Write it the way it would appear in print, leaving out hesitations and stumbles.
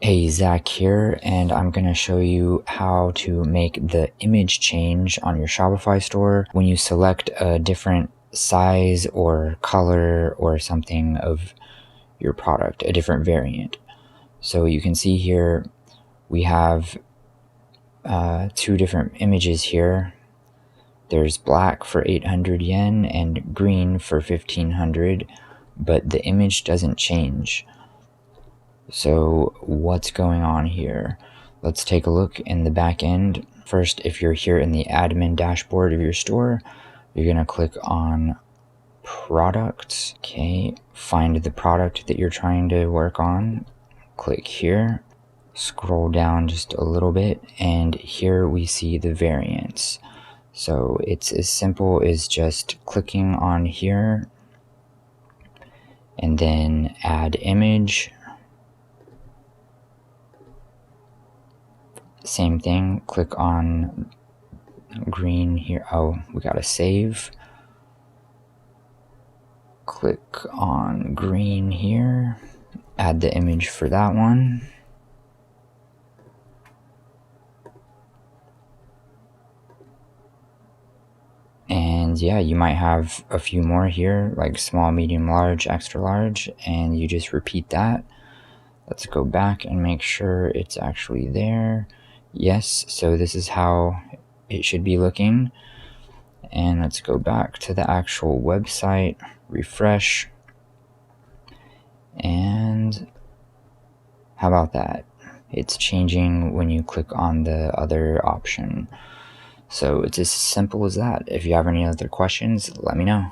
Hey, Zach here, and I'm going to show you how to make the image change on your Shopify store when you select a different size or color or something of your product, a different variant. So you can see here we have two different images here. There's black for 800 yen and green for 1500, but the image doesn't change. So what's going on here? Let's take a look in the back end. First, if you're here in the admin dashboard of your store, you're going to click on products. Okay, find the product that you're trying to work on. Click here, scroll down just a little bit, and here we see the variants. So it's as simple as just clicking on here and then add image. Same thing, click on green here. Oh, we gotta save. Click on green here, add the image for that one. And yeah, you might have a few more here, like small, medium, large, extra large, and you just repeat that. Let's go back and make sure it's actually there. Yes, so this is how it should be looking. And let's go back to the actual website, refresh, and how about that? It's changing when you click on the other option. So it's as simple as that. If you have any other questions, let me know.